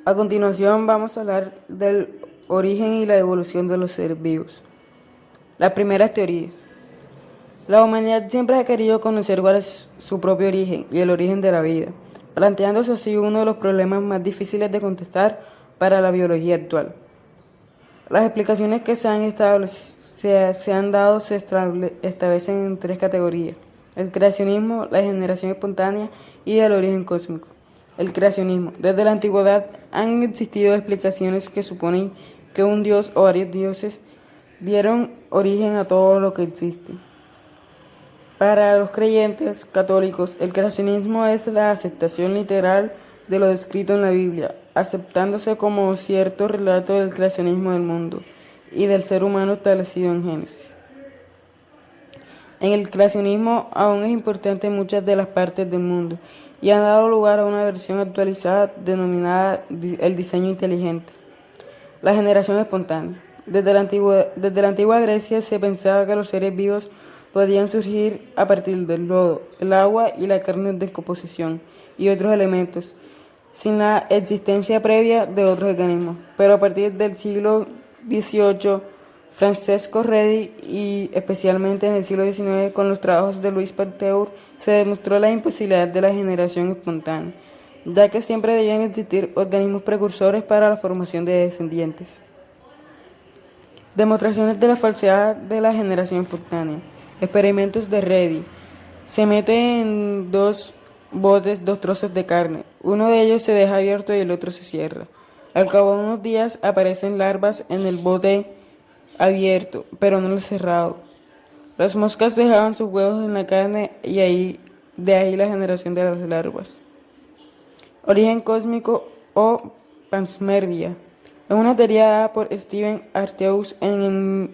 A continuación vamos a hablar del origen y la evolución de los seres vivos. Las primeras teorías. La humanidad siempre ha querido conocer cuál es su propio origen y el origen de la vida, planteándose así uno de los problemas más difíciles de contestar para la biología actual. Las explicaciones que se han dado se establecen en tres categorías: el creacionismo, la generación espontánea y el origen cósmico. El creacionismo. Desde la antigüedad han existido explicaciones que suponen que un dios o varios dioses dieron origen a todo lo que existe. Para los creyentes católicos, el creacionismo es la aceptación literal de lo descrito en la Biblia, aceptándose como cierto relato del creacionismo del mundo y del ser humano establecido en Génesis. En el creacionismo aún es importante en muchas de las partes del mundo y ha dado lugar a una versión actualizada denominada el diseño inteligente. La generación espontánea. Desde la antigua Grecia se pensaba que los seres vivos podían surgir a partir del lodo, el agua y la carne en descomposición y otros elementos, sin la existencia previa de otros organismos. Pero a partir del siglo XVIII, Francesco Redi y especialmente en el siglo XIX con los trabajos de Louis Pasteur se demostró la imposibilidad de la generación espontánea, ya que siempre debían existir organismos precursores para la formación de descendientes. Demostraciones de la falsedad de la generación espontánea. Experimentos de Redi. Se mete en dos botes dos trozos de carne. Uno de ellos se deja abierto y el otro se cierra. Al cabo de unos días aparecen larvas en el bote abierto, pero no el cerrado. Las moscas dejaban sus huevos en la carne y de ahí la generación de las larvas. Origen cósmico o panspermia. Es una teoría dada por Stephen Arteus en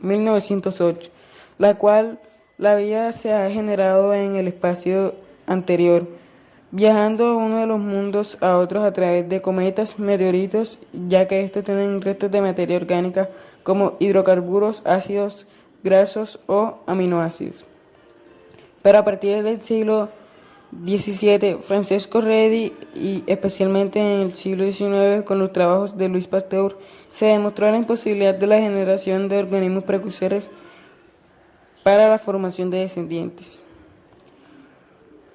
1908, la cual la vida se ha generado en el espacio anterior, viajando de uno de los mundos a otros a través de cometas, meteoritos, ya que estos tienen restos de materia orgánica como hidrocarburos, ácidos grasos o aminoácidos. Pero a partir del siglo XVII, Francesco Redi y especialmente en el siglo XIX con los trabajos de Louis Pasteur, se demostró la imposibilidad de la generación de organismos precursores para la formación de descendientes.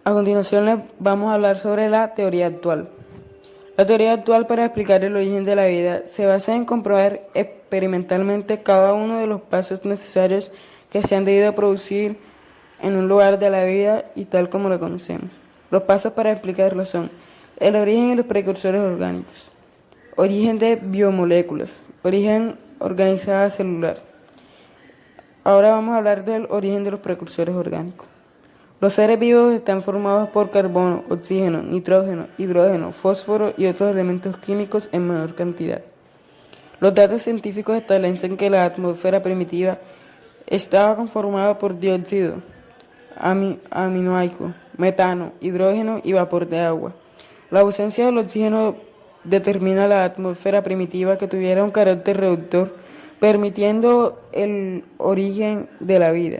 A continuación les vamos a hablar sobre la teoría actual. La teoría actual para explicar el origen de la vida se basa en comprobar experimentalmente cada uno de los pasos necesarios que se han debido producir en un lugar de la vida y tal como la conocemos. Los pasos para explicarlo son: el origen y los precursores orgánicos, origen de biomoléculas, origen organizada celular. Ahora vamos a hablar del origen de los precursores orgánicos. Los seres vivos están formados por carbono, oxígeno, nitrógeno, hidrógeno, fósforo y otros elementos químicos en menor cantidad. Los datos científicos establecen que la atmósfera primitiva estaba conformada por dióxido, aminoácido, metano, hidrógeno y vapor de agua. La ausencia del oxígeno determina la atmósfera primitiva que tuviera un carácter reductor, permitiendo el origen de la vida,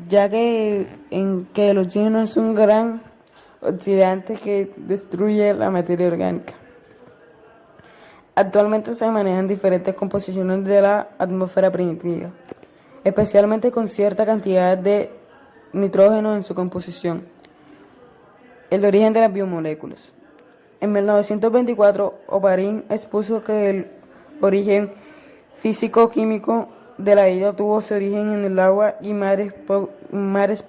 ya que el oxígeno es un gran oxidante que destruye la materia orgánica. Actualmente se manejan diferentes composiciones de la atmósfera primitiva, especialmente con cierta cantidad de nitrógeno en su composición. El origen de las biomoléculas. En 1924, Oparin expuso que el origen físico-químico de la vida tuvo su origen en el agua y mares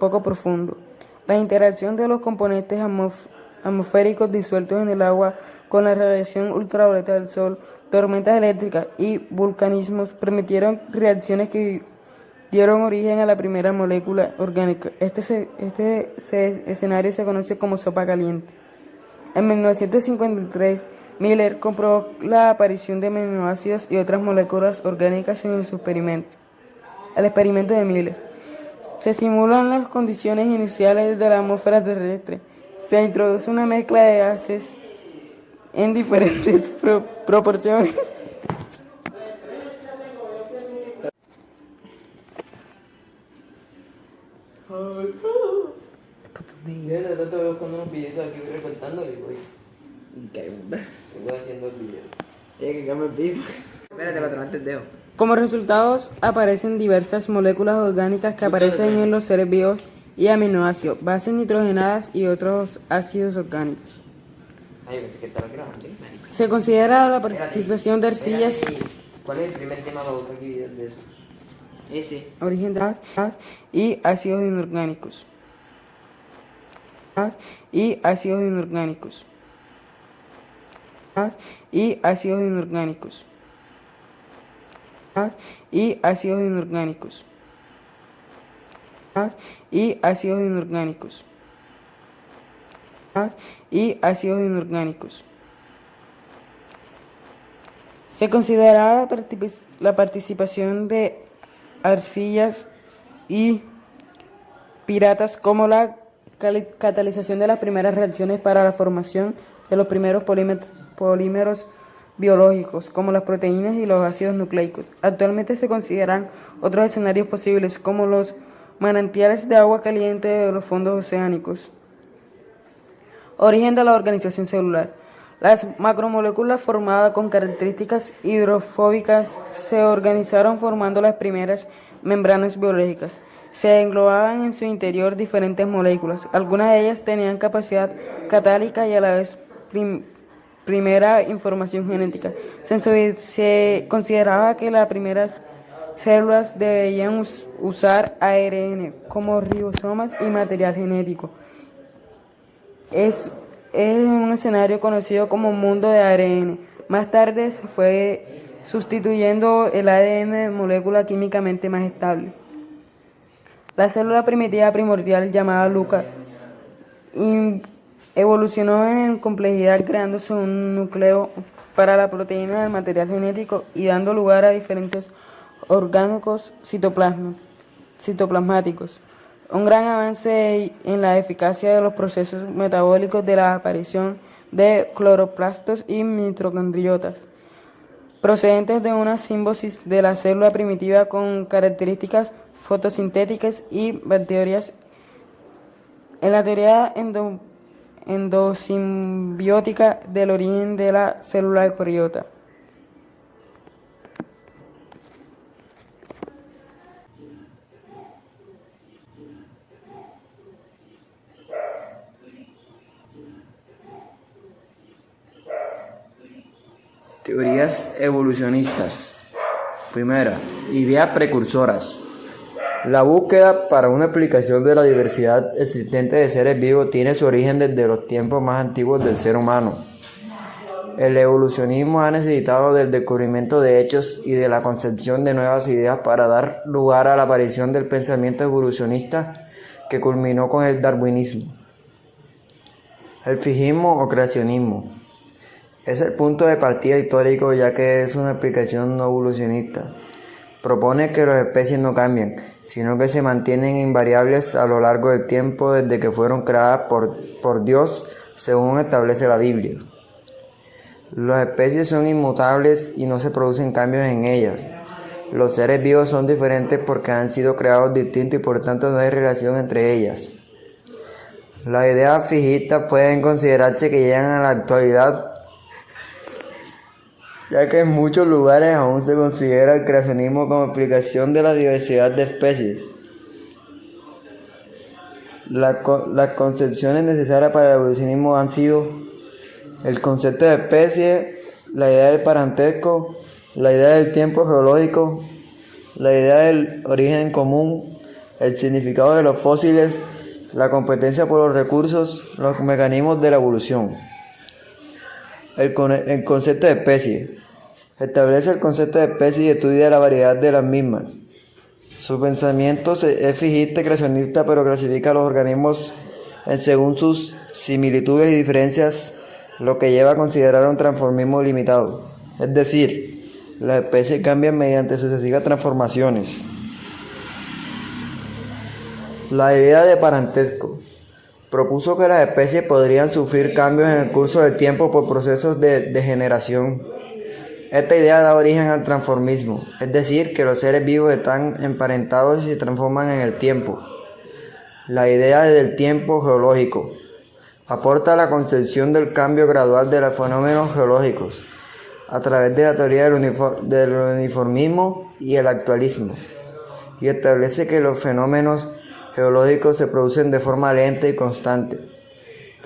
poco profundos. La interacción de los componentes atmosféricos disueltos en el agua con la radiación ultravioleta del sol, tormentas eléctricas y vulcanismos permitieron reacciones que dieron origen a la primera molécula orgánica. Este escenario se conoce como sopa caliente. En 1953, Miller comprobó la aparición de aminoácidos y otras moléculas orgánicas en su experimento. El experimento de Miller. Se simulan las condiciones iniciales de la atmósfera terrestre. Se introduce una mezcla de gases en diferentes proporciones. Ya te veo con unos videitos aquí recortándolo y voy. Estoy haciendo el video. Tiene que cambiar el piso. Espérate, patrón, antes dejo. Como resultados aparecen diversas moléculas orgánicas que aparecen en los seres vivos y aminoácidos, bases nitrogenadas y otros ácidos orgánicos. Ay, pensé que estaba grabando. Se considera la participación de arcillas, ¿Cuál es el primer tema para buscar aquí videos de eso? Ese. origen de y ácidos inorgánicos. Y ácidos inorgánicos. Y ácidos inorgánicos. Y ácidos inorgánicos. Y ácidos inorgánicos. Y ácidos inorgánicos. Se considera la participación de arcillas y piratas como la catalización de las primeras reacciones para la formación de los primeros polímeros biológicos, como las proteínas y los ácidos nucleicos. Actualmente se consideran otros escenarios posibles, como los manantiales de agua caliente de los fondos oceánicos. Origen de la organización celular. Las macromoléculas formadas con características hidrofóbicas se organizaron formando las primeras membranas biológicas. Se englobaban en su interior diferentes moléculas. Algunas de ellas tenían capacidad catálica y a la vez primera información genética. Se consideraba que las primeras células debían usar ARN como ribosomas y material genético. Es un escenario conocido como mundo de ARN. Más tarde se fue sustituyendo el ADN de molécula químicamente más estable. La célula primitiva primordial llamada Luca evolucionó en complejidad creándose un núcleo para la proteína del material genético y dando lugar a diferentes orgánulos citoplasmáticos. Un gran avance en la eficacia de los procesos metabólicos de la aparición de cloroplastos y mitocondriotas, procedentes de una simbiosis de la célula primitiva con características fotosintéticas y bacterias. En la teoría endosimbiótica del origen de la célula eucariota. Teorías evolucionistas. Primera, ideas precursoras. La búsqueda para una explicación de la diversidad existente de seres vivos tiene su origen desde los tiempos más antiguos del ser humano. El evolucionismo ha necesitado del descubrimiento de hechos y de la concepción de nuevas ideas para dar lugar a la aparición del pensamiento evolucionista que culminó con el darwinismo. El fijismo o creacionismo es el punto de partida histórico, ya que es una explicación no evolucionista. Propone que las especies no cambian, sino que se mantienen invariables a lo largo del tiempo desde que fueron creadas por Dios, según establece la Biblia. Las especies son inmutables y no se producen cambios en ellas. Los seres vivos son diferentes porque han sido creados distintos y por tanto no hay relación entre ellas. Las ideas fijistas pueden considerarse que llegan a la actualidad, ya que en muchos lugares aún se considera el creacionismo como explicación de la diversidad de especies. Las concepciones necesarias para el evolucionismo han sido el concepto de especie, la idea del parentesco, la idea del tiempo geológico, la idea del origen común, el significado de los fósiles, la competencia por los recursos, los mecanismos de la evolución. El concepto de especie. Establece el concepto de especie y estudia la variedad de las mismas. Su pensamiento es fijista y creacionista, pero clasifica a los organismos según sus similitudes y diferencias, lo que lleva a considerar un transformismo limitado. Es decir, las especies cambian mediante sucesivas transformaciones. La idea de parentesco. Propuso que las especies podrían sufrir cambios en el curso del tiempo por procesos de degeneración. Esta idea da origen al transformismo, es decir, que los seres vivos están emparentados y se transforman en el tiempo. La idea del tiempo geológico. Aporta la concepción del cambio gradual de los fenómenos geológicos a través de la teoría del uniformismo y el actualismo, y establece que los fenómenos geológicos se producen de forma lenta y constante,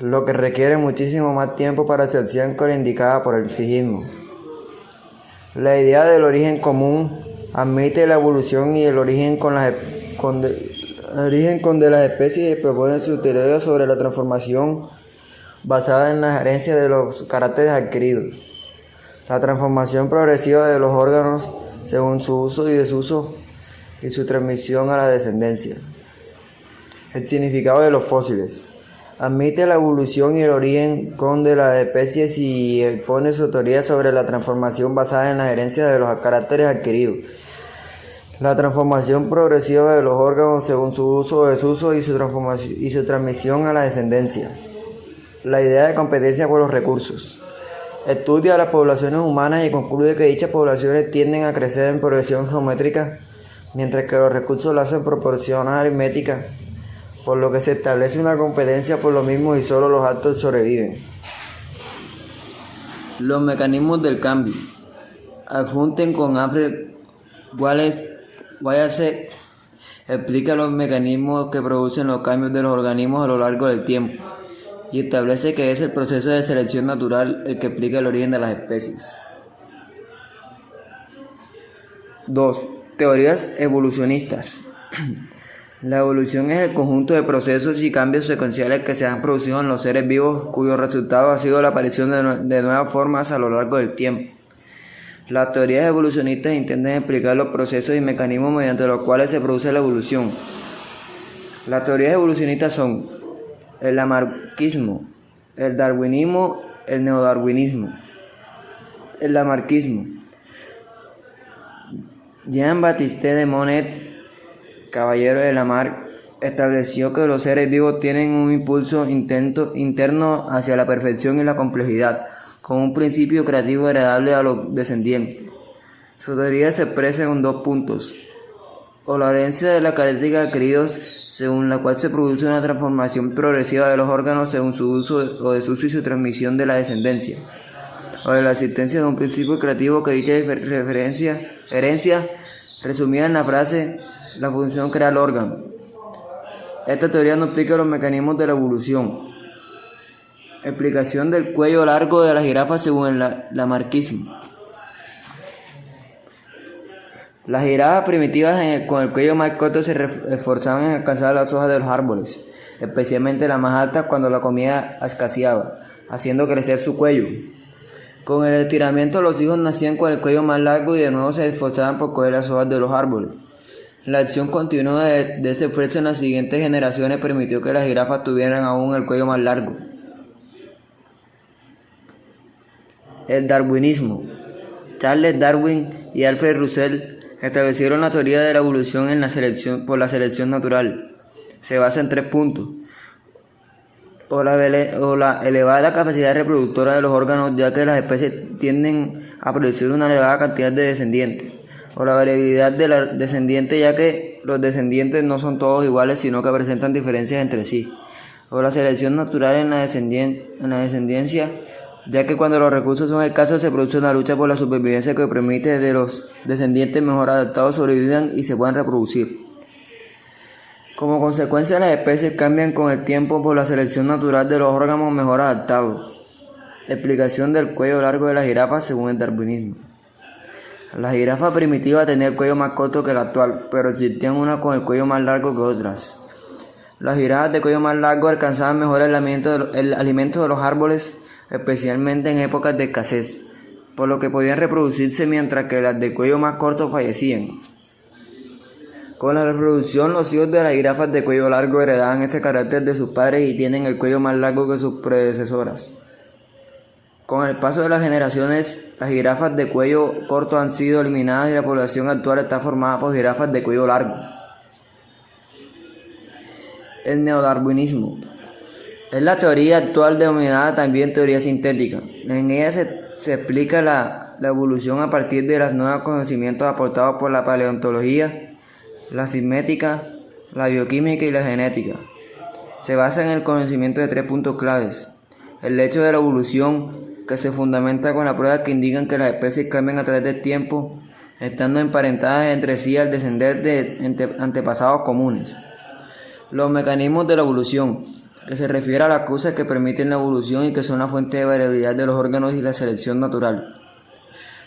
lo que requiere muchísimo más tiempo para su acción que la indicada por el fijismo. La idea del origen común admite la evolución y el origen de las especies y propone su teoría sobre la transformación basada en la herencia de los caracteres adquiridos. La transformación progresiva de los órganos según su uso y desuso y su transmisión a la descendencia. El significado de los fósiles. Admite la evolución y el origen de las especies y expone su teoría sobre la transformación basada en la herencia de los caracteres adquiridos. La transformación progresiva de los órganos según su uso o desuso y su transmisión a la descendencia. La idea de competencia por los recursos. Estudia las poblaciones humanas y concluye que dichas poblaciones tienden a crecer en progresión geométrica, mientras que los recursos lo hacen proporcional aritmética, por lo que se establece una competencia por lo mismo y solo los aptos sobreviven. Los mecanismos del cambio. Adjunten con Alfred Wallace explica los mecanismos que producen los cambios de los organismos a lo largo del tiempo y establece que es el proceso de selección natural el que explica el origen de las especies. 2. Teorías evolucionistas. La evolución es el conjunto de procesos y cambios secuenciales que se han producido en los seres vivos cuyo resultado ha sido la aparición de nuevas formas a lo largo del tiempo. Las teorías evolucionistas intentan explicar los procesos y mecanismos mediante los cuales se produce la evolución. Las teorías evolucionistas son el lamarckismo, el darwinismo, el neodarwinismo. El lamarckismo. Jean-Baptiste de Monnet, caballero de Lamarck, estableció que los seres vivos tienen un impulso interno hacia la perfección y la complejidad, como un principio creativo heredable a los descendientes. Su teoría se expresa en 2 puntos: o la herencia de las características adquiridos, según la cual se produce una transformación progresiva de los órganos según su uso o desuso y su transmisión de la descendencia, o de la existencia de un principio creativo que dicha herencia, resumida en la frase, la función crea el órgano. Esta teoría no explica los mecanismos de la evolución. Explicación del cuello largo de la jirafa según el lamarckismo. Las jirafas primitivas con el cuello más corto se esforzaban en alcanzar las hojas de los árboles, especialmente las más altas cuando la comida escaseaba, haciendo crecer su cuello. Con el estiramiento los hijos nacían con el cuello más largo y de nuevo se esforzaban por coger las hojas de los árboles. La acción continua de este esfuerzo en las siguientes generaciones permitió que las jirafas tuvieran aún el cuello más largo. El darwinismo. Charles Darwin y Alfred Russell establecieron la teoría de la evolución por la selección natural. Se basa en 3 puntos. O la elevada capacidad reproductora de los órganos, ya que las especies tienden a producir una elevada cantidad de descendientes. O la variabilidad de la descendiente, ya que los descendientes no son todos iguales, sino que presentan diferencias entre sí. O la selección natural en la descendencia, ya que cuando los recursos son escasos se produce una lucha por la supervivencia que permite que los descendientes mejor adaptados sobrevivan y se puedan reproducir. Como consecuencia, las especies cambian con el tiempo por la selección natural de los órganos mejor adaptados. Explicación del cuello largo de las jirafas según el darwinismo. La jirafa primitiva tenía el cuello más corto que el actual, pero existían unas con el cuello más largo que otras. Las jirafas de cuello más largo alcanzaban mejor el alimento de los árboles, especialmente en épocas de escasez, por lo que podían reproducirse, mientras que las de cuello más corto fallecían. Con la reproducción, los hijos de las jirafas de cuello largo heredaban ese carácter de sus padres y tienen el cuello más largo que sus predecesoras. Con el paso de las generaciones, las jirafas de cuello corto han sido eliminadas y la población actual está formada por jirafas de cuello largo. El neodarwinismo es la teoría actual denominada también teoría sintética. En ella se explica la evolución a partir de los nuevos conocimientos aportados por la paleontología, la cinética, la bioquímica y la genética. Se basa en el conocimiento de 3 puntos claves. El hecho de la evolución, que se fundamenta con las pruebas que indican que las especies cambian a través del tiempo, estando emparentadas entre sí al descender de antepasados comunes. Los mecanismos de la evolución, que se refiere a las causas que permiten la evolución y que son la fuente de variabilidad de los órganos y la selección natural.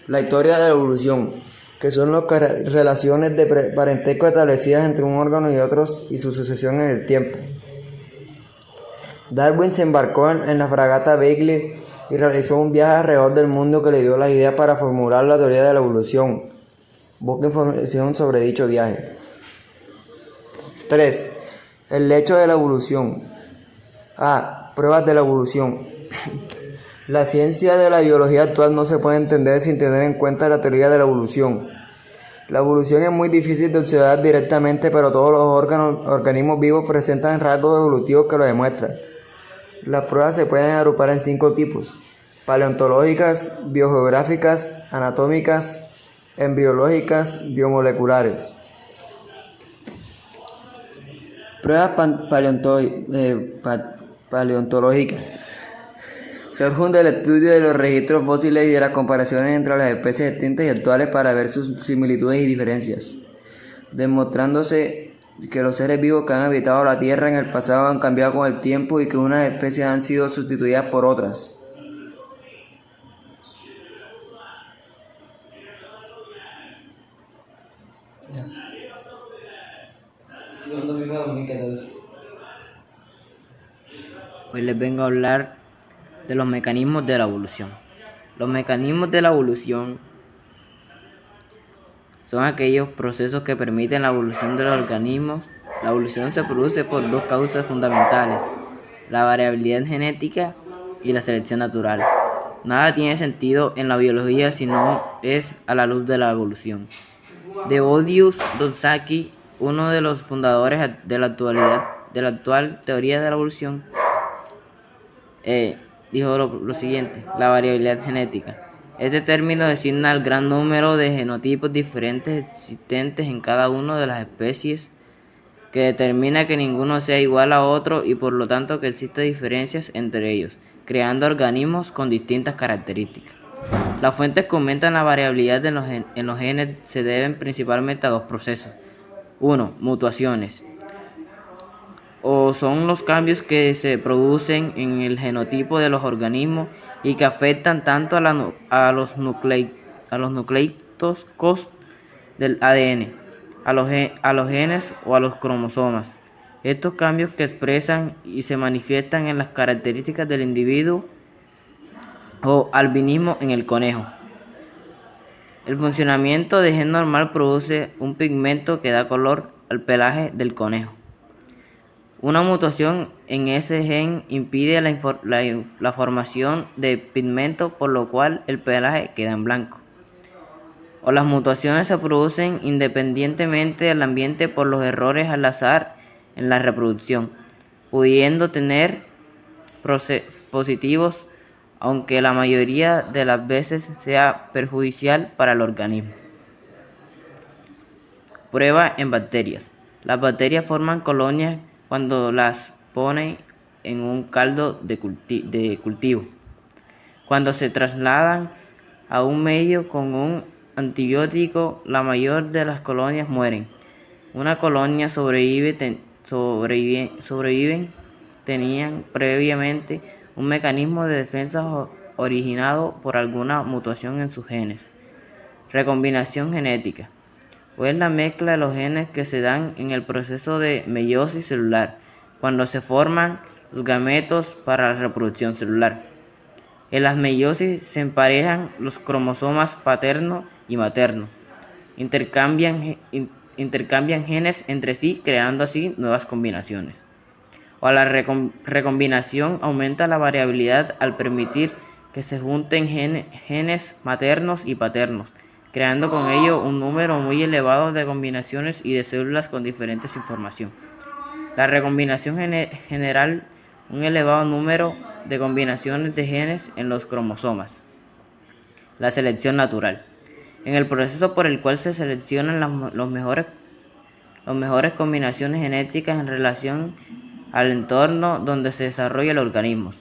La historia de la evolución, que son las relaciones de parentesco establecidas entre un órgano y otros y su sucesión en el tiempo. Darwin se embarcó en la fragata Beagle y realizó un viaje alrededor del mundo que le dio las ideas para formular la teoría de la evolución. Busca información sobre dicho viaje. 3. El hecho de la evolución. A. Pruebas de la evolución. La ciencia de la biología actual no se puede entender sin tener en cuenta la teoría de la evolución. La evolución es muy difícil de observar directamente, pero todos los organismos vivos presentan rasgos evolutivos que lo demuestran. Las pruebas se pueden agrupar en 5 tipos: paleontológicas, biogeográficas, anatómicas, embriológicas, biomoleculares. Pruebas paleontológicas surgen del estudio de los registros fósiles y de las comparaciones entre las especies extintas y actuales para ver sus similitudes y diferencias, demostrándose que los seres vivos que han habitado la Tierra en el pasado han cambiado con el tiempo y que unas especies han sido sustituidas por otras. Hoy les vengo a hablar de los mecanismos de la evolución. Los mecanismos de la evolución son aquellos procesos que permiten la evolución de los organismos. La evolución se produce por 2 causas fundamentales: la variabilidad genética y la selección natural. Nada tiene sentido en la biología si no es a la luz de la evolución. Theodosius Doddsky, uno de los fundadores de la actual teoría de la evolución, dijo lo siguiente: la variabilidad genética. Este término designa el gran número de genotipos diferentes existentes en cada una de las especies, que determina que ninguno sea igual a otro y por lo tanto que existen diferencias entre ellos, creando organismos con distintas características. Las fuentes que aumentan la variabilidad en los genes se deben principalmente a 2 procesos. 1. Mutaciones, o son los cambios que se producen en el genotipo de los organismos y que afectan tanto a los nucleitos del ADN, a los genes o a los cromosomas. Estos cambios que expresan y se manifiestan en las características del individuo, o albinismo en el conejo. El funcionamiento del gen normal produce un pigmento que da color al pelaje del conejo. Una mutación en ese gen impide la formación de pigmento, por lo cual el pelaje queda en blanco. O las mutaciones se producen independientemente del ambiente por los errores al azar en la reproducción, pudiendo tener positivos, aunque la mayoría de las veces sea perjudicial para el organismo. Prueba en bacterias. Las bacterias forman colonias cuando las ponen en un caldo de cultivo. Cuando se trasladan a un medio con un antibiótico, la mayor de las colonias mueren. Una colonia sobreviven tenían previamente un mecanismo de defensa originado por alguna mutación en sus genes. Recombinación genética, o es la mezcla de los genes que se dan en el proceso de meiosis celular, cuando se forman los gametos para la reproducción celular. En las meiosis se emparejan los cromosomas paterno y materno, intercambian genes entre sí, creando así nuevas combinaciones. O la recombinación aumenta la variabilidad al permitir que se junten genes maternos y paternos, creando con ello un número muy elevado de combinaciones y de células con diferentes información. La recombinación genera un elevado número de combinaciones de genes en los cromosomas. La selección natural. En el proceso por el cual se seleccionan las mejores combinaciones genéticas en relación al entorno donde se desarrolla el organismo.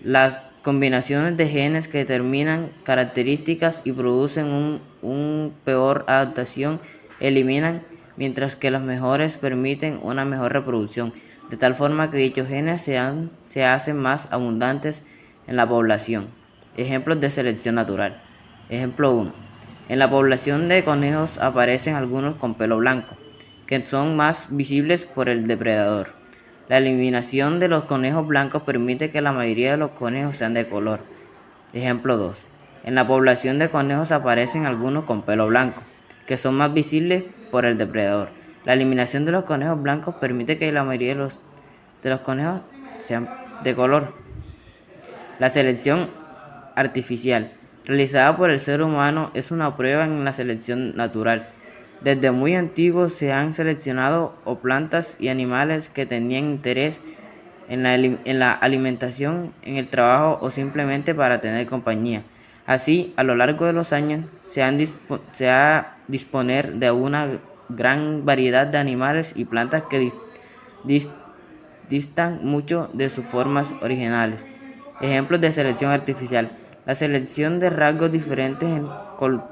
Las combinaciones de genes que determinan características y producen un peor adaptación eliminan, mientras que las mejores permiten una mejor reproducción, de tal forma que dichos genes se hacen más abundantes en la población. Ejemplos de selección natural. Ejemplo 1. En la población de conejos aparecen algunos con pelo blanco, que son más visibles por el depredador. La eliminación de los conejos blancos permite que la mayoría de los conejos sean de color. Ejemplo 2. En la población de conejos aparecen algunos con pelo blanco, que son más visibles por el depredador. La eliminación de los conejos blancos permite que la mayoría de los conejos sean de color. La selección artificial, realizada por el ser humano, es una prueba en la selección natural. Desde muy antiguo se han seleccionado plantas y animales que tenían interés en la alimentación, en el trabajo o simplemente para tener compañía. Así, a lo largo de los años, se ha disponer de una gran variedad de animales y plantas que distan mucho de sus formas originales. Ejemplos de selección artificial. La selección de rasgos diferentes en col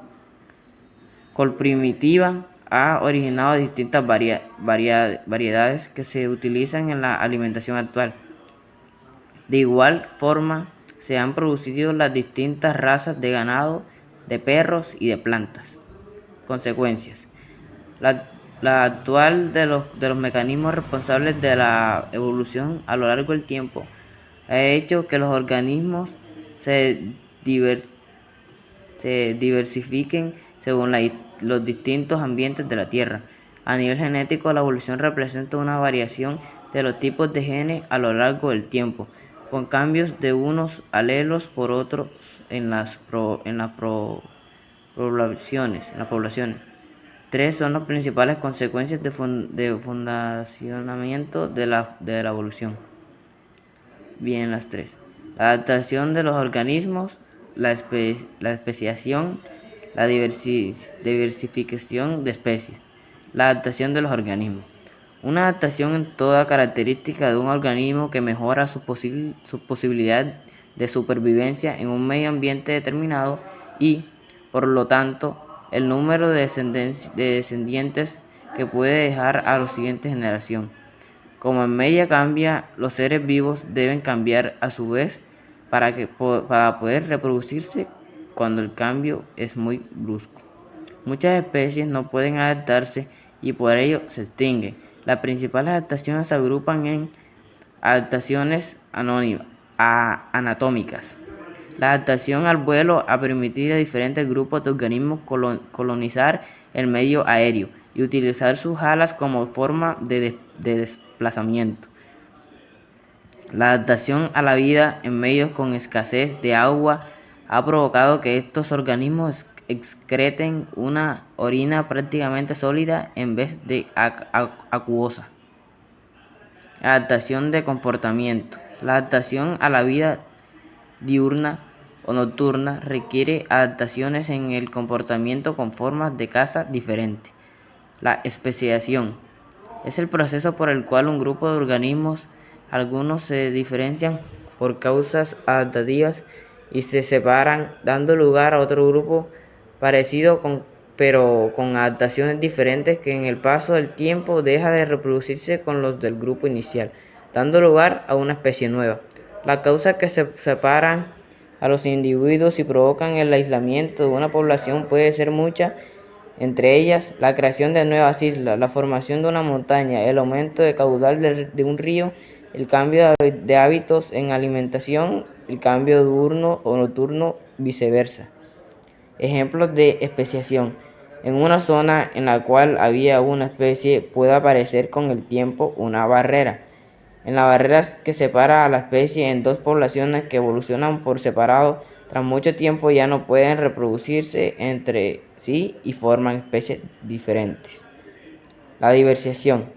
primitiva ha originado distintas variedades que se utilizan en la alimentación actual. De igual forma, se han producido las distintas razas de ganado, de perros y de plantas. Consecuencias. La actual de los mecanismos responsables de la evolución a lo largo del tiempo ha hecho que los organismos se diversifiquen según los distintos ambientes de la Tierra. A nivel genético, la evolución representa una variación de los tipos de genes a lo largo del tiempo, con cambios de unos alelos por otros en las poblaciones. Tres son las principales consecuencias de fundacionamiento de la evolución. Bien, las tres. La adaptación de los organismos, la especiación, la diversificación de especies. La adaptación de los organismos. Una adaptación en toda característica de un organismo que mejora su posibilidad de supervivencia en un medio ambiente determinado y, por lo tanto, el número de descendientes que puede dejar a la siguiente generación. Como en media cambia, los seres vivos deben cambiar a su vez para poder reproducirse cuando el cambio es muy brusco. Muchas especies no pueden adaptarse y por ello se extinguen. Las principales adaptaciones se agrupan en adaptaciones anatómicas. La adaptación al vuelo a permitir a diferentes grupos de organismos colonizar el medio aéreo y utilizar sus alas como forma de desplazamiento. La adaptación a la vida en medios con escasez de agua ha provocado que estos organismos excreten una orina prácticamente sólida en vez de acuosa. Adaptación de comportamiento. La adaptación a la vida diurna o nocturna requiere adaptaciones en el comportamiento con formas de caza diferentes. La especiación es el proceso por el cual un grupo de organismos, algunos se diferencian por causas adaptativas y se separan, dando lugar a otro grupo parecido pero con adaptaciones diferentes que en el paso del tiempo deja de reproducirse con los del grupo inicial, dando lugar a una especie nueva. Las causas que se separan a los individuos y provocan el aislamiento de una población puede ser muchas, entre ellas la creación de nuevas islas, la formación de una montaña, el aumento de caudal de un río, el cambio de hábitos en alimentación, el cambio diurno o nocturno, viceversa. Ejemplos de especiación. En una zona en la cual había una especie puede aparecer con el tiempo una barrera. En la barrera que separa a la especie en dos poblaciones que evolucionan por separado, tras mucho tiempo ya no pueden reproducirse entre sí y forman especies diferentes. La diversificación.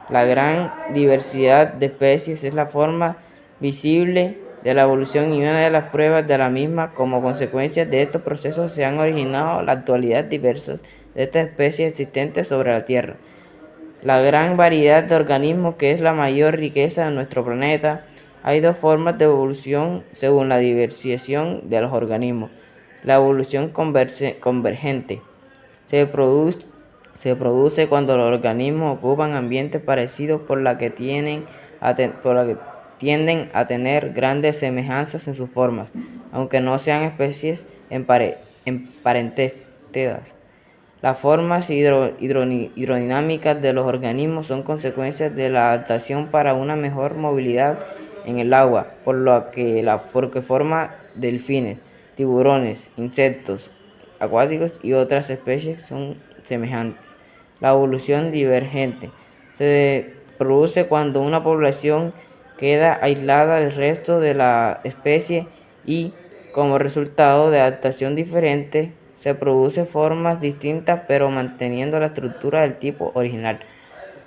La gran diversidad de especies es la forma visible de la evolución y una de las pruebas de la misma. Como consecuencia de estos procesos se han originado en la actualidad diversas de estas especies existentes sobre la Tierra. la gran variedad de organismos que es la mayor riqueza de nuestro planeta. Hay dos formas de evolución según la diversificación de los organismos. La evolución convergente se produce cuando los organismos ocupan ambientes parecidos por la que tienden a tener grandes semejanzas en sus formas, aunque no sean especies emparentadas. Las formas hidrodinámicas de los organismos son consecuencias de la adaptación para una mejor movilidad en el agua, porque forma delfines, tiburones, insectos acuáticos y otras especies son semejantes. La evolución divergente se produce cuando una población queda aislada del resto de la especie y, como resultado de adaptación diferente, se producen formas distintas pero manteniendo la estructura del tipo original.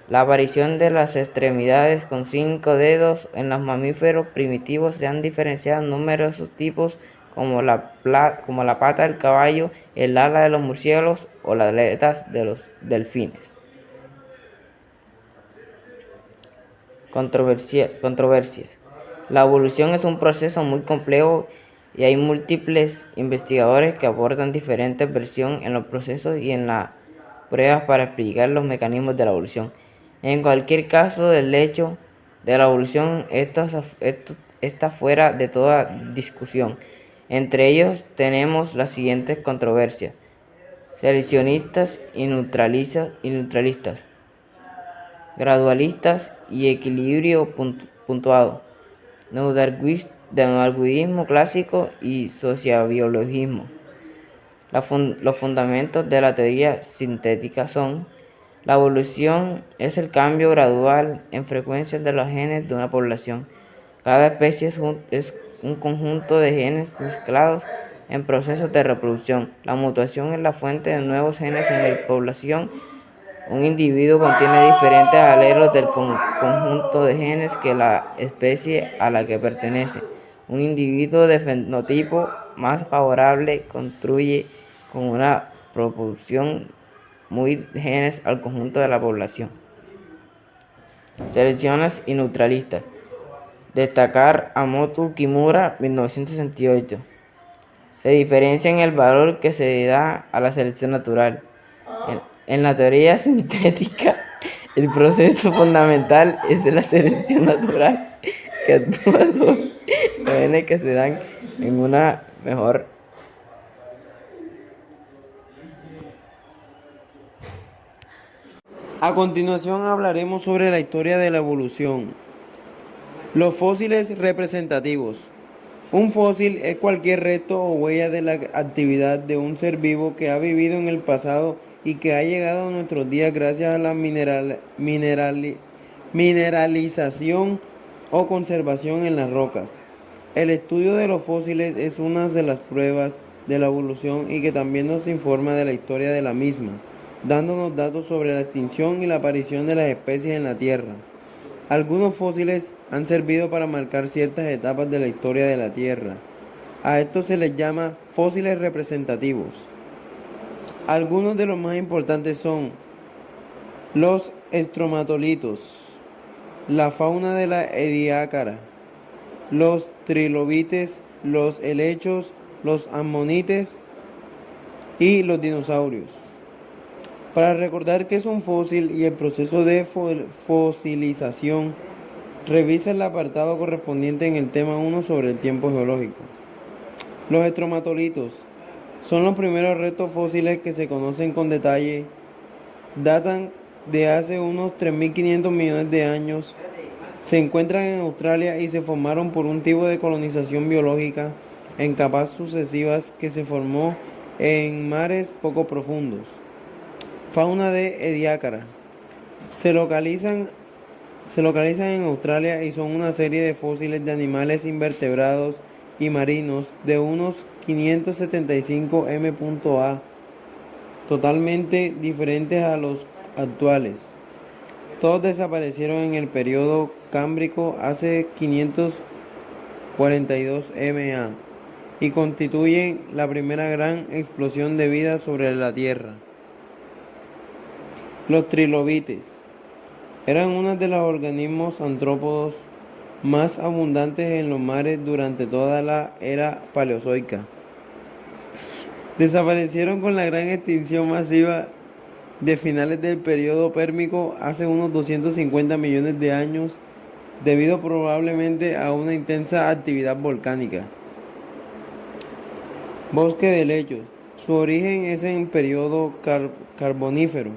La aparición de las extremidades con 5 dedos en los mamíferos primitivos se han diferenciado en numerosos tipos como la pata del caballo, el ala de los murciélagos o las aletas de los delfines. Controversias. La evolución es un proceso muy complejo y hay múltiples investigadores que aportan diferentes versiones en los procesos y en las pruebas para explicar los mecanismos de la evolución. En cualquier caso, el hecho de la evolución está fuera de toda discusión. Entre ellos tenemos las siguientes controversias: seleccionistas y neutralistas, gradualistas y equilibrio puntuado, neodarwinismo clásico y sociobiologismo. Los fundamentos de la teoría sintética son: la evolución es el cambio gradual en frecuencias de los genes de una población. Cada especie es un conjunto de genes mezclados en procesos de reproducción. La mutación es la fuente de nuevos genes en la población. Un individuo contiene diferentes alelos del conjunto de genes que la especie a la que pertenece. Un individuo de fenotipo más favorable construye con una proporción muy de genes al conjunto de la población. Selecciones y neutralistas. Destacar a Moto Kimura, 1968. Se diferencia en el valor que se da a la selección natural. En la teoría sintética, el proceso fundamental es la selección natural, que actúa sobre los genes que se dan en una mejor. A continuación hablaremos sobre la historia de la evolución. Los fósiles representativos. Un fósil es cualquier resto o huella de la actividad de un ser vivo que ha vivido en el pasado y que ha llegado a nuestros días gracias a la mineralización o conservación en las rocas. El estudio de los fósiles es una de las pruebas de la evolución y que también nos informa de la historia de la misma, dándonos datos sobre la extinción y la aparición de las especies en la Tierra. Algunos fósiles han servido para marcar ciertas etapas de la historia de la Tierra. A estos se les llama fósiles representativos. Algunos de los más importantes son los estromatolitos, la fauna de la Ediacara, los trilobites, los helechos, los ammonites y los dinosaurios. Para recordar qué es un fósil y el proceso de fosilización, revisa el apartado correspondiente en el tema 1 sobre el tiempo geológico. Los estromatolitos son los primeros restos fósiles que se conocen con detalle. Datan de hace unos 3.500 millones de años. Se encuentran en Australia y se formaron por un tipo de colonización biológica en capas sucesivas que se formó en mares poco profundos. Fauna de Ediacara. Se localizan en Australia y son una serie de fósiles de animales invertebrados y marinos de unos 575 m.a, totalmente diferentes a los actuales. Todos desaparecieron en el periodo cámbrico hace 542 m.a. y constituyen la primera gran explosión de vida sobre la Tierra. Los trilobites Eran uno de los organismos antrópodos más abundantes en los mares durante toda la era paleozoica. Desaparecieron con la gran extinción masiva de finales del periodo pérmico hace unos 250 millones de años, debido probablemente a una intensa actividad volcánica. Bosque de helechos. Su origen es en periodo carbonífero,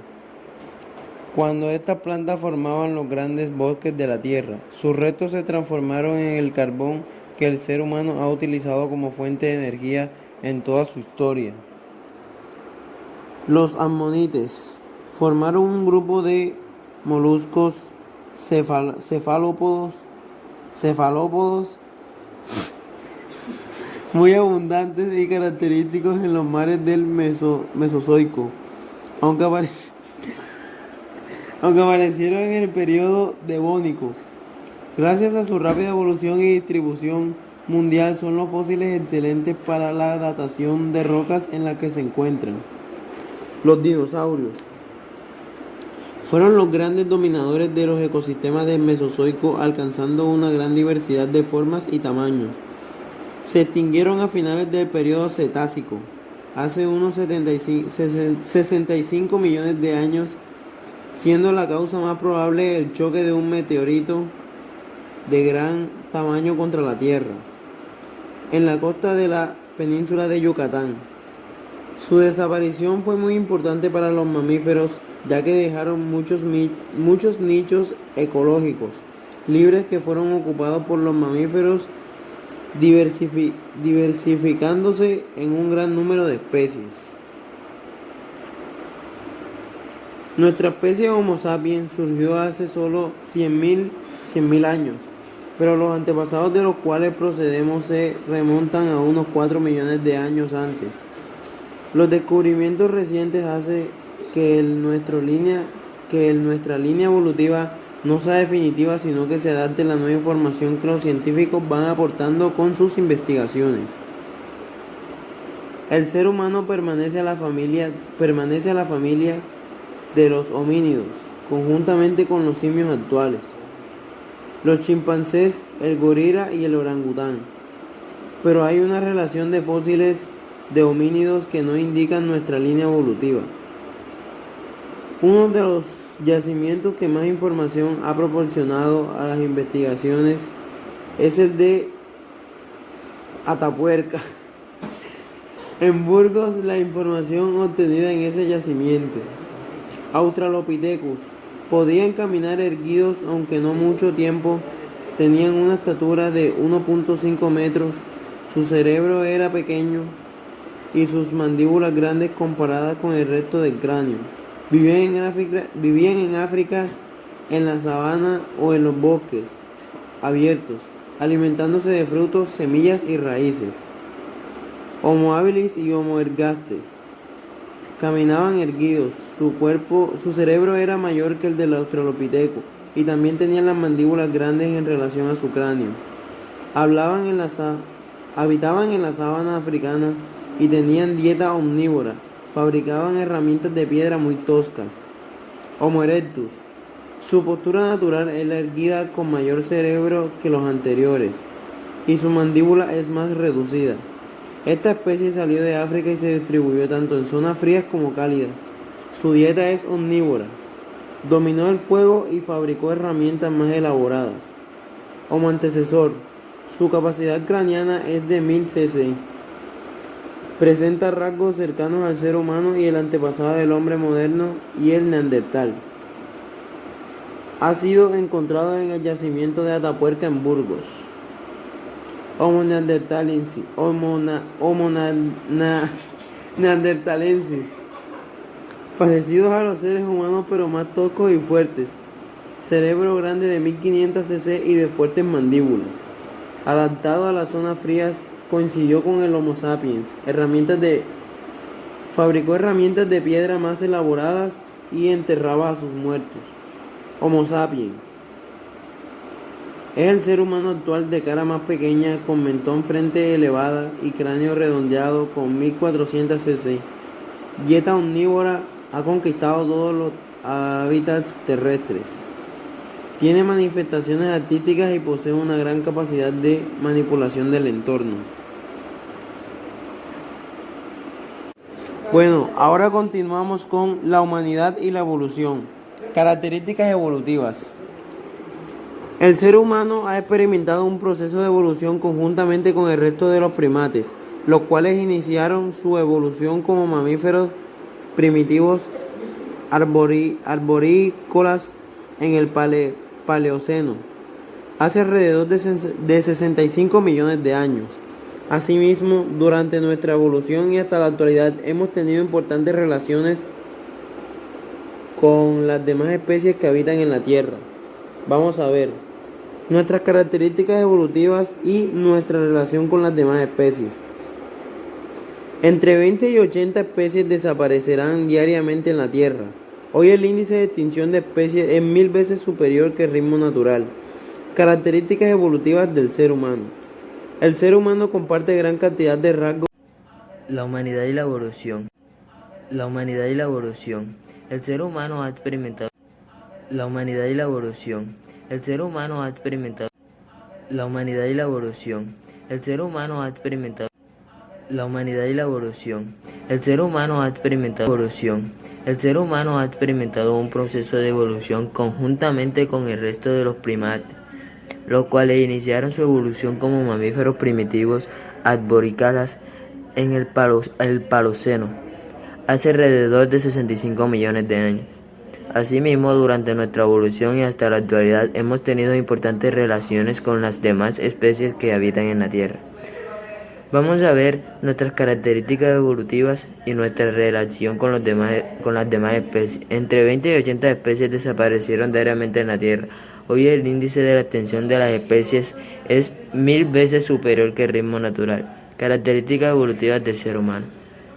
cuando estas plantas formaban los grandes bosques de la Tierra. Sus restos se transformaron en el carbón que el ser humano ha utilizado como fuente de energía en toda su historia. Los ammonites formaron un grupo de moluscos cefalópodos muy abundantes y característicos en los mares del Mesozoico, aunque aparecieron en el periodo devónico. Gracias a su rápida evolución y distribución mundial, son los fósiles excelentes para la datación de rocas en las que se encuentran. Los dinosaurios fueron los grandes dominadores de los ecosistemas del Mesozoico, alcanzando una gran diversidad de formas y tamaños. Se extinguieron a finales del periodo Cetácico, hace unos 65 millones de años, siendo la causa más probable el choque de un meteorito de gran tamaño contra la Tierra, en la costa de la península de Yucatán. Su desaparición fue muy importante para los mamíferos, ya que dejaron muchos nichos ecológicos libres que fueron ocupados por los mamíferos, diversificándose en un gran número de especies. Nuestra especie Homo sapiens surgió hace solo 100.000 años, pero los antepasados de los cuales procedemos se remontan a unos 4 millones de años antes. Los descubrimientos recientes hacen que nuestra línea evolutiva no sea definitiva, sino que se adapte a la nueva información que los científicos van aportando con sus investigaciones. El ser humano permanece a la familia de los homínidos, conjuntamente con los simios actuales, los chimpancés, el gorila y el orangután. Pero hay una relación de fósiles de homínidos que no indican nuestra línea evolutiva. Uno de los yacimientos que más información ha proporcionado a las investigaciones es el de Atapuerca. En Burgos, la información obtenida en ese yacimiento. Australopithecus podían caminar erguidos, aunque no mucho tiempo. Tenían una estatura de 1.5 metros. Su cerebro era pequeño y sus mandíbulas grandes comparadas con el resto del cráneo. Vivían en África, en la sabana o en los bosques abiertos, alimentándose de frutos, semillas y raíces. Homo habilis y Homo ergastes caminaban erguidos. Su cerebro era mayor que el del Australopithecus y también tenían las mandíbulas grandes en relación a su cráneo. Habitaban en la sabana africana y tenían dieta omnívora. Fabricaban herramientas de piedra muy toscas. Homo erectus. Su postura natural es la erguida, con mayor cerebro que los anteriores, y su mandíbula es más reducida. Esta especie salió de África y se distribuyó tanto en zonas frías como cálidas. Su dieta es omnívora. Dominó el fuego y fabricó herramientas más elaboradas. Homo antecesor. Su capacidad craneana es de 1000 cc. Presenta rasgos cercanos al ser humano y el antepasado del hombre moderno y el neandertal. Ha sido encontrado en el yacimiento de Atapuerca en Burgos. Homo neanderthalensis. Neanderthalensis. Parecidos a los seres humanos pero más toscos y fuertes. Cerebro grande de 1500 cc y de fuertes mandíbulas. Adaptado a las zonas frías, coincidió con el Homo sapiens. Fabricó herramientas de piedra más elaboradas y enterraba a sus muertos. Homo sapiens es el ser humano actual de cara más pequeña, con mentón, frente elevada y cráneo redondeado, con 1400 cc. Dieta omnívora, ha conquistado todos los hábitats terrestres. Tiene manifestaciones artísticas y posee una gran capacidad de manipulación del entorno. Bueno, ahora continuamos con la humanidad y la evolución. Características evolutivas. El ser humano ha experimentado un proceso de evolución conjuntamente con el resto de los primates, los cuales iniciaron su evolución como mamíferos primitivos arborícolas en el Paleoceno, hace alrededor de 65 millones de años. Asimismo, durante nuestra evolución y hasta la actualidad hemos tenido importantes relaciones con las demás especies que habitan en la Tierra. Vamos a ver nuestras características evolutivas y nuestra relación con las demás especies. Entre 20 y 80 especies desaparecerán diariamente en la Tierra. Hoy el índice de extinción de especies es 1000 veces superior que el ritmo natural. Características evolutivas del ser humano. El ser humano comparte gran cantidad de rasgos. La humanidad y la evolución. La humanidad y la evolución. El ser humano ha experimentado. La humanidad y la evolución. El ser humano ha experimentado. La humanidad y la evolución. El ser humano ha experimentado. La humanidad y la evolución. El ser humano ha experimentado evolución. El ser humano ha experimentado un proceso de evolución conjuntamente con el resto de los primates, los cuales iniciaron su evolución como mamíferos primitivos arborícolas en el Paloceno, hace alrededor de 65 millones de años. Asimismo, durante nuestra evolución y hasta la actualidad hemos tenido importantes relaciones con las demás especies que habitan en la Tierra. Vamos a ver nuestras características evolutivas y nuestra relación con las demás especies. Entre 20 y 80 especies desaparecieron diariamente en la Tierra. Hoy el índice de la extinción de las especies es 1000 veces superior que el ritmo natural. Características evolutivas del ser humano.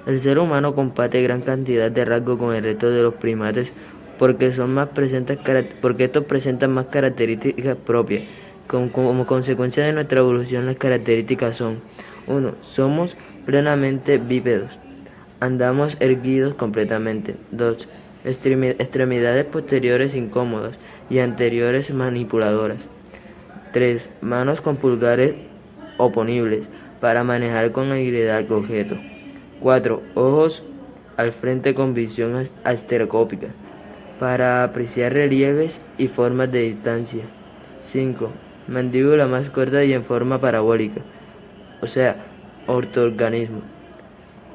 El ser humano comparte gran cantidad de rasgos con el resto de los primates porque estos presentan más características propias. Como consecuencia de nuestra evolución, las características son: 1. Somos plenamente bípedos. Andamos erguidos completamente. 2. Extremidades posteriores incómodas y anteriores manipuladoras. 3. Manos con pulgares oponibles para manejar con agilidad objetos. 4. Ojos al frente con visión estereoscópica para apreciar relieves y formas de distancia. 5. Mandíbula más corta y en forma parabólica, o sea, ortoorganismo.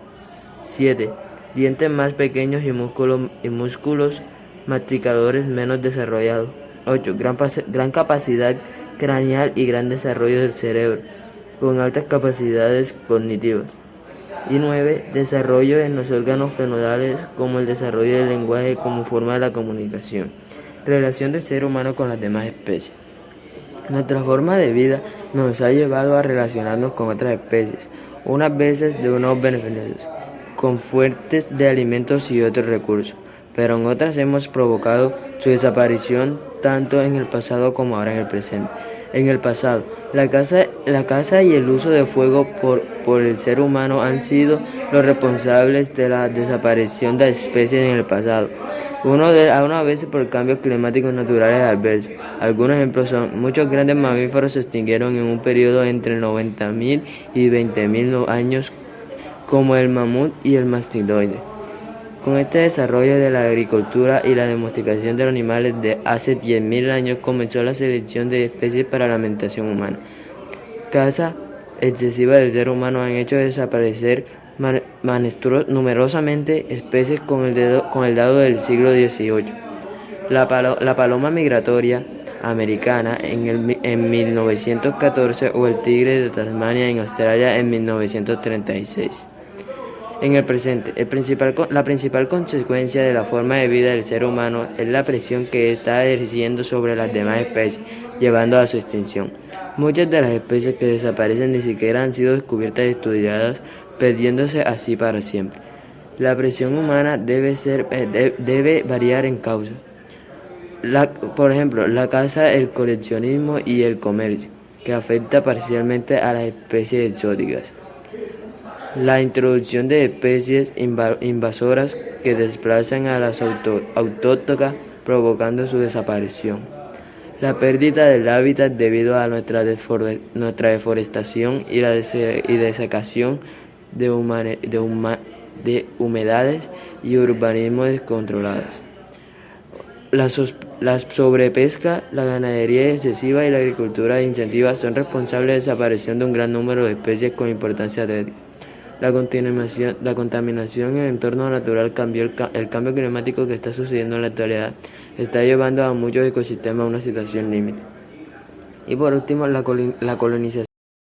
7. Dientes más pequeños y músculos masticadores menos desarrollados. 8. Gran capacidad craneal y gran desarrollo del cerebro, con altas capacidades cognitivas. Y 9. Desarrollo en los órganos fenodales, como el desarrollo del lenguaje como forma de la comunicación. Relación del ser humano con las demás especies. Nuestra forma de vida nos ha llevado a relacionarnos con otras especies, unas veces de unos beneficios, con fuentes de alimentos y otros recursos, pero en otras hemos provocado su desaparición tanto en el pasado como ahora en el presente. En el pasado, la caza y el uso de fuego por el ser humano han sido los responsables de la desaparición de especies en el pasado. Una vez por cambios climáticos naturales adversos. Algunos ejemplos son: muchos grandes mamíferos se extinguieron en un periodo entre 90.000 y 20.000 años, como el mamut y el mastiloide. Con este desarrollo de la agricultura y la domesticación de los animales de hace 10.000 años comenzó la selección de especies para la alimentación humana. Caza excesiva del ser humano han hecho desaparecer numerosamente especies con el dado del siglo XVIII. La paloma migratoria americana en 1914 o el tigre de Tasmania en Australia en 1936. En el presente, la principal consecuencia de la forma de vida del ser humano es la presión que está ejerciendo sobre las demás especies, llevando a su extinción. Muchas de las especies que desaparecen ni siquiera han sido descubiertas y estudiadas, perdiéndose así para siempre. La presión humana debe variar en causas. Por ejemplo, la caza, el coleccionismo y el comercio, que afecta parcialmente a las especies exóticas. La introducción de especies invasoras que desplazan a las autóctonas, provocando su desaparición. La pérdida del hábitat debido a nuestra deforestación y la desecación de humedades y urbanismo descontrolados. La sobrepesca, la ganadería excesiva y la agricultura intensiva son responsables de la desaparición de un gran número de especies con importancia técnica. La contaminación en el entorno natural, el cambio climático que está sucediendo en la actualidad, está llevando a muchos ecosistemas a una situación límite. Y por último, la colonización